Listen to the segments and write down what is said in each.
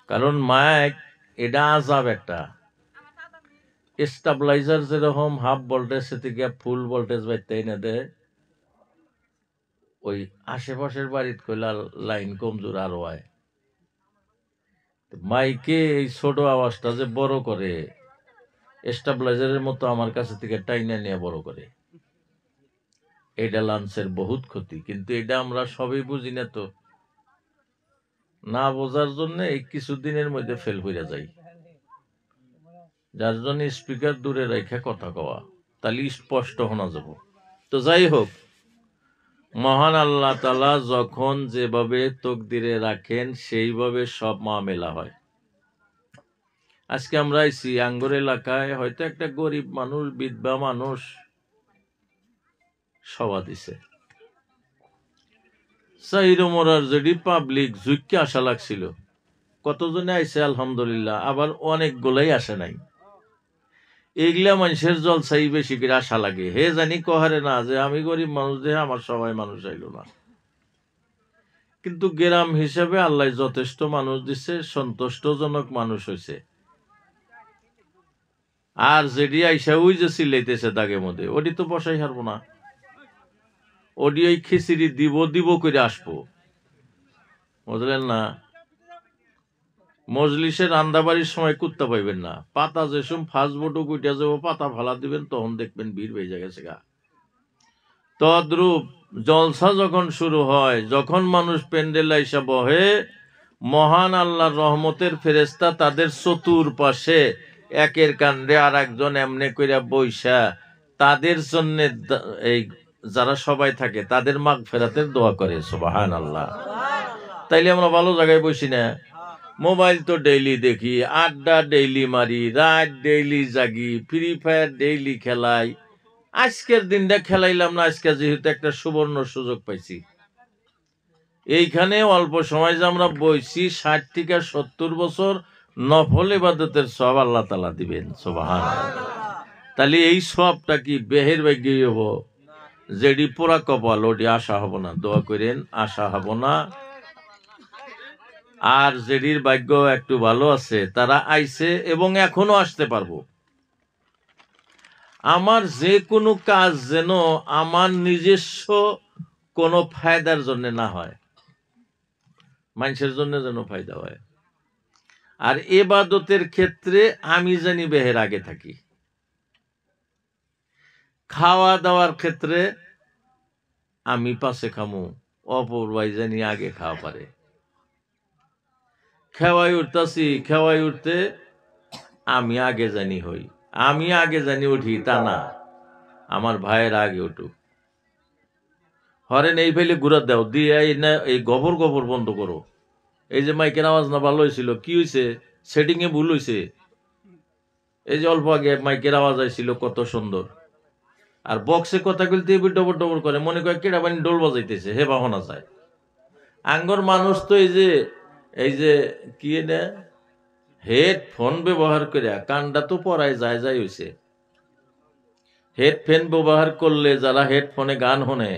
কারণ মাইক এটা আজাব একটা স্টেবিলাইজার যেরকম হাফ ভোল্টেজ থেকে ফুল ভোল্টেজ বাইতে না দেয়, ওই আশেপাশের বাড়িতে কইলা লাইন কমজোর আরো হয়। মাইকে এই ছোট আওয়াজটা যে বড় করে, স্টেবিলাইজারের মতো আমার কাছে থেকে টাইনা নিয়ে বড় করে, এটা লাঞ্চের বহুত ক্ষতি। কিন্তু এটা আমরা সবই বুঝি না, তো না বোঝার জন্য এই কিছুদিনের মধ্যে ফেল হইয়া যাই। যার জন্য স্পিকার দূরে রেখে কথা কওয়া, তাহলে স্পষ্ট শোনা যাব। তো যাই হোক, মহান আল্লাহ তাআলা যখন যেভাবে তকদিরে রাখেন সেইভাবে সব মামেলা হয়। আজকে আমরা আইছি আঙ্গুর এলাকায়, হয়তো একটা গরিব মানুষ, বিধবা মানুষ সভা দিছে। সাইরমরার যদি পাবলিক ঝুঁকে আসা লাগছিল, কতজনে আইছে আলহামদুলিল্লাহ, আবার অনেকগুলাই আসে নাই। এইগুলা মানুষের জলসাই বেশি করে আশা লাগে। হে জানি কহারে না যে আমি গরিব মানুষ, দেহে আমার সবাই মানুষ আইলো না। কিন্তু গ্রাম হিসেবে আল্লাহ যথেষ্ট মানুষ দিছে, সন্তুষ্টজনক মানুষ হয়েছে। আর যেডি আইসা ওই যে চিল্লাইতেছে দাগে মধ্যে, ওটি তো বসাই হারবো না। ওডি ওই খিচুড়ি দিব দিব করে আসবো, বুঝলেন না? মজলিসের রান্দাবাড়ির সময় কুত্তা পাইবেন না। পাতা যেসব ফাস্টফুড কুইটা যাবো, পাতা ফালা দিবেন, তখন দেখবেন ভিড় বেজে গেছে গা। তদ্রূপ জলসা যখন শুরু হয়, যখন মানুষ প্যান্ডেল আইসা বহে, মহান আল্লাহর রহমতের ফেরেশতা তাদের চতুর্পাশে একের কাণ্ডে আর একজন এমনে কইরা বইসা তাদের জন্য এই যারা সবাই থাকে তাদের মাগফিরাতের দোয়া করে। সুবহানাল্লাহ। তাইলে আমরা ভালো জায়গায় বসি না? মোবাইল তো ডেইলি দেখি, আড্ডা ডেইলি মারি, রাত ডেইলি জাগি, ফ্রি ফায়ার ডেইলি খেলাই। আজকের দিনটা খেলাইলাম না, আজকে যেহেতু একটা সুবর্ণ সুযোগ পাইছি। এইখানে অল্প সময় যে আমরা বইছি, 60 থেকে 70 বছর নফল ইবাদতের সব আল্লাহ তাআলা দিবেন। সুবহানাল্লাহ। তাহলে এই সবটা কি বেহের ভাগ্যই হবো? যেডি পোড়া কপাল ওডি আশা হব না, দোয়া করেন আশা হব না। আর যেডির ভাগ্য একটু ভালো আছে তারা আইছে এবং এখনো আসতে পারবো। আমার যে কোনো কাজ যেন আমার নিজস্ব কোনো ফায়দার জন্য না হয়, মানুষের জন্য যেন ফায়দা হয়। আর ইবাদতের ক্ষেত্রে আমি জানি বেহের আগে থাকি। খাওয়া দাওয়ার ক্ষেত্রে আমি পাশে খামু, অপর ভাই জানি আগে খাওয়া পারে। খেওয়াই উঠতাছি, খেওয়াই উঠতে আমি আগে জানি হই, আমি আগে জানি উঠি তা না, আমার ভাইয়ের আগে উঠুক। হরেন এই ফেলে ঘুরা দাও দিয়ে এই গোবর গোবর বন্ধ করো। এই যে মাইকের আওয়াজ না ভালো হয়েছিল, কি হয়েছে? সেটিং এ ভুল হয়েছে। এই যে অল্প আগে মাইকের আওয়াজ আইছিল কত সুন্দর, আর বক্সে কথা বলতে ডবর ডবর করে, মনে করে কেডা বানি ডোল বাজাইতেছে, হে বাহনা যায়। আঙ্গর মানুষ তো এই যে কি না হেডফোন ব্যবহার করে কানটা তো পড়ায় যায় যায় হয়েছে। হেডফোন ব্যবহার করলে যারা হেডফোনে গান শোনে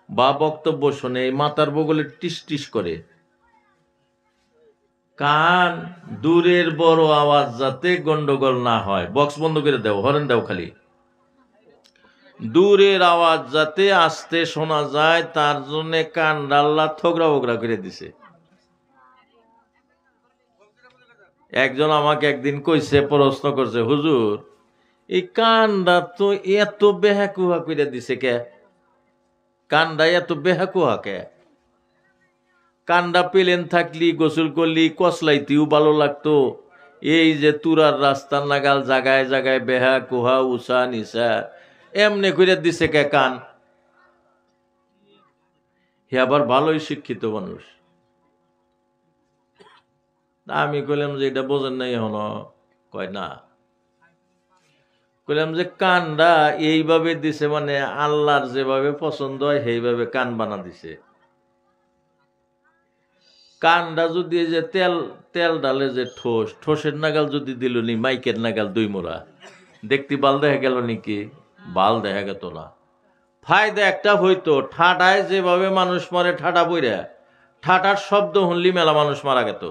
বা বক্তব্য শোনে, মাথার বগলে টিস টিস করে। কান দূরের বড় আওয়াজ যাতে গন্ডগোল না হয়, বক্স বন্ধ করে দাও, হরেন দাও খালি। দূরের আওয়াজ যাতে আস্তে শোনা যায়, তার জন্য কান ডাল্লা থোকরা বকরা করে দিছে। একজন আমাকে একদিন কইছে, প্রশ্ন করছে, হুজুর এই কানটা তো এত বেহাকুহা করে দিছে কে? কানটা এত বেহাকুহা কে? কানটা পেলেন থাকলি, গোসল করলি, কসলাইতেও ভালো লাগতো। এই যে তুরার রাস্তার নাগাল জাগায় জাগায় বেহাকুহা উষা নিশা এমনি করে দিছে কে কান? হে আবার ভালোই শিক্ষিত মানুষ। আমি কইলাম যে এটা বোঝেন নাই হন? কয় না। কইলাম যে কানটা এইভাবে দিছে মানে আল্লাহর যেভাবে পছন্দ হয় সেইভাবে কান বানা দিছে। কানটা যদি যে তেল তেল ডালে যে ঠোস, ঠোসের নাগাল যদি দিল নি মাইকের নাগাল দুই মোড়া, দেখতে বাল দেখা গেল নাকি? বাল দেখা গেত না। ফায়দা একটা হইতো, ঠাটায় যেভাবে মানুষ মারে ঠাটা বইরা, ঠাটার শব্দ শুনলি মেলা মানুষ মারা গেত।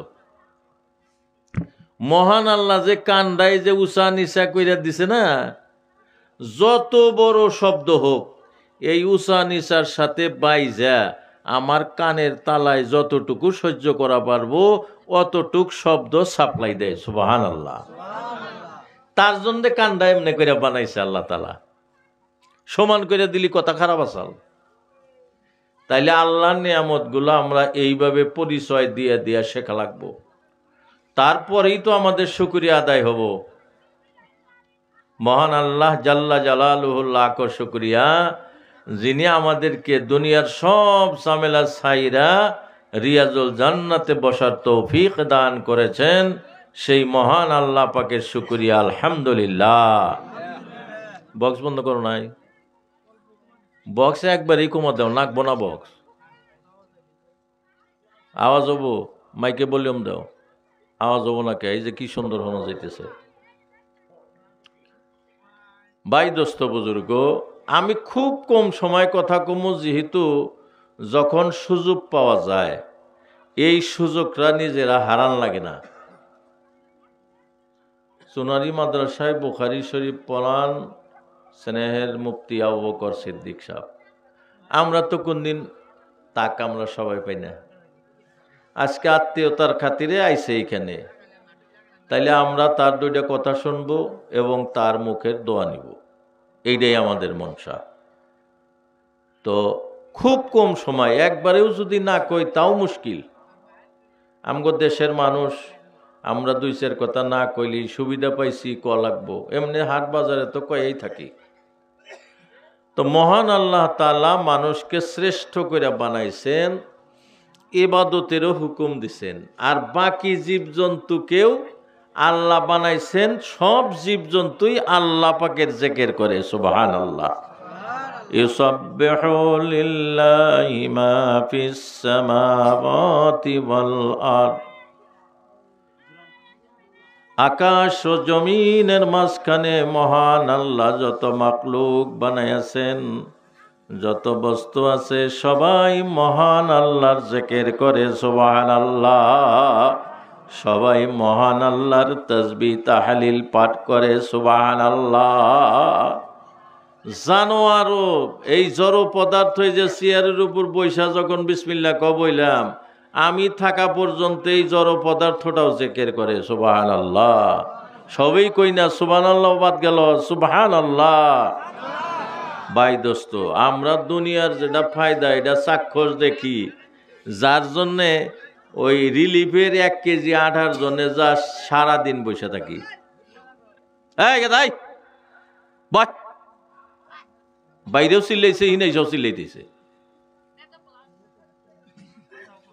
মহান আল্লাহ যে কান্দায় যে উঁচা নিচা কইরা দিছে না, যত বড় শব্দ হোক এই উঁচা নিচার সাথে বাইজা আমার কানের তালায় যতটুকু সহ্য করা পারবো অতটুক শব্দ সাপ্লাই দেয়। সুবহানাল্লাহ। তার জন্য কান্দা এমনি করে বানাইছে আল্লাহ তালা। সমান করে দিলি কথা খারাপ আসাল। তাইলে আল্লাহর নিয়ামত গুলো আমরা এইভাবে পরিচয় দিয়ে দিয়ে শেখা লাগবো, তারপরেই তো আমাদের শুকরিয়া আদায় হব। মহান আল্লাহ জাল্লা জালালুহু লাখ শুকরিয়া, যিনি আমাদেরকে দুনিয়ার সব ঝামেলা ছাইরা রিয়াজুল জান্নাতে বসার তৌফিক দান করেছেন। সেই মহান আল্লাহ পাকের শুকরিয়া আলহামদুলিল্লাহ। বক্স বন্ধ করো নাই, বক্স একবারই কমা দাও, নাকবো না বক্স, আওয়াজ হবো, মাইকে ভলিউম দাও, আওয়াজ হবো না কে? এই যে কি সুন্দর শোনা যাইতেছে। ভাই দোস্ত বুজুর্গ, আমি খুব কম সময় কথা কমু, যেহেতু যখন সুযোগ পাওয়া যায় এই সুযোগটা নিজেরা হারান লাগে না। সোনারি মাদ্রাসায় বুখারী শরীফ পড়ান স্নেহের মুফতি আবু বকর সিদ্দিক সাহেব। আমরা তো কোনদিন তাক আমরা সবাই পাই না, আজকে আত্মীয়তার খাতিরে আইছে এইখানে, তাইলে আমরা তার দুইটা কথা শুনবো এবং তার মুখের দোয়া নিব, এইটাই আমাদের মনসা। তো খুব কম সময়, একবারেও যদি না কই তাও মুশকিল। আমগো দেশের মানুষ, আমরা দুই চার কথা না কইলি সুবিধা পাইছি ক লাগবো, এমনি হাট বাজারে তো কয়েই থাকি। তো মহান আল্লাহ তাআলা মানুষকে শ্রেষ্ঠ করে বানাইছেন, ইবাদতেরও হুকুম দিছেন, আর বাকি জীবজন্তুকেও আল্লাহ বানাইছেন। সব জীবজন্তুই আল্লাহ পাকের জিকির করে। সুবহানাল্লাহ। ইউসাব্বিহু লিল্লাহি মা ফিস সামাওয়াতি ওয়াল আরদ। আকাশ ও জমিনের মাঝখানে মহান আল্লাহ যত মাখলুক বানাইছেন, যত বস্তু আছে সবাই মহান আল্লাহর জিকির করে। সুবহানাল্লাহ। সবাই মহান আল্লাহর তাসবিহ তাহলিল পাঠ করে। সুবহানাল্লাহ। জানোয়ারও এই জড় পদার্থ, যে চেয়ারের উপর বৈশা যখন বিসমিল্লাহ বইলাম, আমি থাকা পর্যন্ত এই জড় পদার্থটাও জিকির করে। সুবহানাল্লাহ। সবই কই না সুবহানাল্লাহ, বাদ গেল সুবহানাল্লাহ। ভাই দোস্ত, আমরা দুনিয়ার যেটা ফায়দা এটা চাক্ষুষ দেখি, যার জন্যে ওই রিলিফের 1 কেজি আঠার জন্য যা সারাদিন বসে থাকি। বাইরেও চিল্লাইছে, হিনাইসেও চিল্লাইতেছে,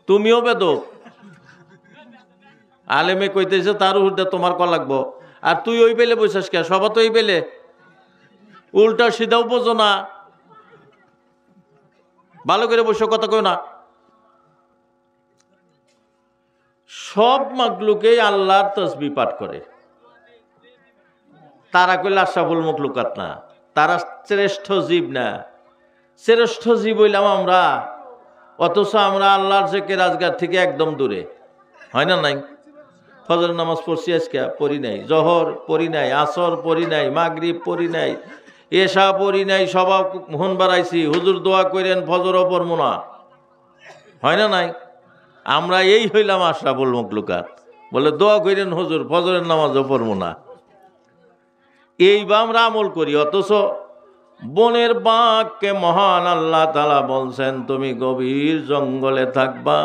তুমিও বেদক। আলেমে কইতেছে তার উর্ধে তোমার ক লাগবো, আর তুই ওই পেলে বসেস কে? সবা তো ওই পেলে, উল্টা সিধাও বোঝো না, ভালো করে বসে কথা কই না। সব মাগলুকেই আল্লাহর তাসবিহ পাঠ করে। তারা কইলে আশরাফুল মখলুকাত না, তারা শ্রেষ্ঠ জীব না। শ্রেষ্ঠ জীব হইলাম আমরা, অথচ আমরা আল্লাহর জিকির আজগার থেকে একদম দূরে। হয় না? নাই। ফজর নামাজ পড়ছি আজকে, পড়ি নাই। জহর পড়ি নাই, আসর পড়ি নাই, মাগরিব পড়ি নাই, এশা পড়ি নাই। সবাই হুন বাড়াইছি, হুজুর দোয়া করেন, ফজরও পড়বো না। হয় না? নাই। আমরা এই হইলাম আশরাফুল মখলুকাত, বলে দোয়া করেন হুজুর, ফজরের নামাজও পড়বো না। এইবার আমরা আমল করি, অথচ বনের বাঘকে মহান আল্লাহ তাআলা বলছেন তুমি গভীর জঙ্গলে থাকবা,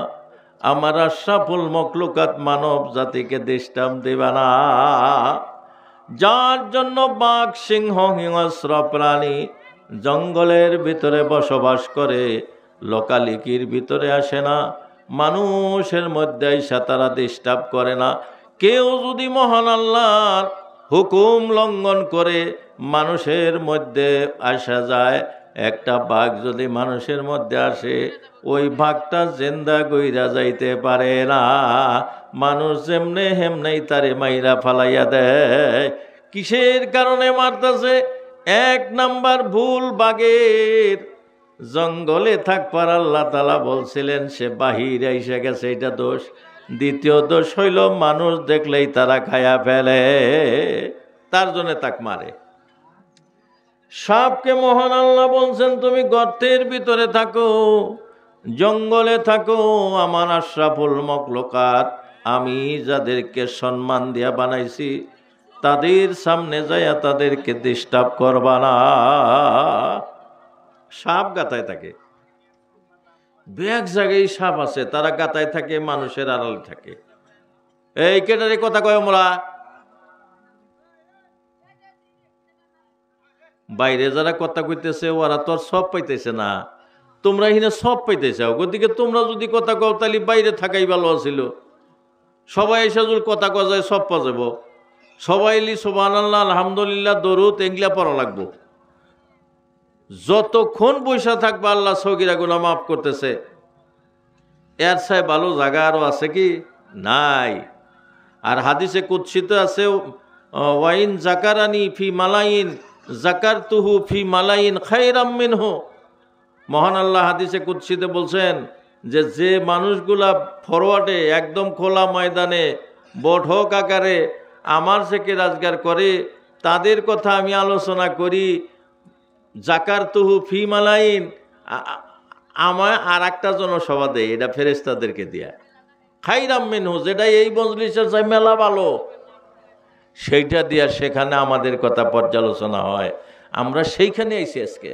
আমার আশরাফুল মখলুকাত মানব জাতিকে ডিস্টার্ব দেবা না। যার জন্য বাঘ, সিংহ, হিংস্র প্রাণী জঙ্গলের ভিতরে বসবাস করে, লোকালিকির ভিতরে আসে না, মানুষের মধ্যে এসে তারা ডিস্টার্ব করে না। কেউ যদি মহান আল্লাহর হুকুম লঙ্ঘন করে মানুষের মধ্যে আসা যায়, একটা বাঘ যদি মানুষের মধ্যে আসে, ওই বাঘটা জিন্দা গইরা যাইতে পারে না। মানুষ যেমনে হেমনেই তারে মাইরা ফালাইয়া দেয়। কিসের কারণে মারতেছে? 1 নাম্বার ভুল বাঘের। জঙ্গলে থাকবার আল্লাহ তাআলা বলছিলেন, সে বাহিরে এসে গেছে, এটা দোষ। দ্বিতীয় দোষ হইল মানুষ দেখলেই তারা খায়া ফেলে, তার জন্য তাক মারে। সাপকে মহান আল্লাহ বলছেন তুমি গর্তের ভিতরে থাকো, জঙ্গলে থাকো, আমার আশরাফুল মখলুকাত আমি যাদেরকে সম্মান দিয়া বানাইছি তাদের সামনে যাইয়া তাদেরকে ডিস্টার্ব করবা না। সাপ গাতায় থাকে, এক জায়গায় সাপ আছে, তারা গাতায় থাকে, মানুষের আড়ালে থাকে। এই কেটারে কথা কয় মোরা, বাইরে যারা কথা কইতেছে ওরা তো আর সব পাইতেছে না, তোমরা এখানে সব পাইতেছ। গতিকে তোমরা যদি কথা কও তাহলে বাইরে থাকাই ভালো ছিল। সবাই এসে যদি কথা কওয়া যায় সব পাওয়া যাব। সবাই এলি সুবহানাল্লাহ আলহামদুলিল্লাহ দরুদ এগুলা পড়া লাগবো। যতক্ষণ বৈশা থাকবা আল্লাহ সগীরা গুনাহ মাফ করতেছে, এর চাই ভালো জায়গা আরো আছে কি? নাই। আর হাদিসে কুদসিতে আছে ওয়াইন জাকারানি ফি মালাইন জাকারতুহু ফি মালাইন খায়রাম মিনহু। মহান আল্লাহ হাদিসে কুদসিতে বলছেন যে যে মানুষগুলা ফরওয়ার্ডে একদম খোলা ময়দানে বৈঠক আকারে আমার থেকে রাজগার করে তাদের কথা আমি আলোচনা করি, জাকারতুহু ফি মালাইন, আমায় আর একটা জনসভা দেয়, এটা ফেরেশতাদেরকে দিয়া, খায়রাম মিনহু, যেটা এই মজলিসের চাই মেলা ভালো, সেইটা দিয়া সেখানে আমাদের কথা পর্যালোচনা হয়। আমরা সেইখানে আইছি আজকে।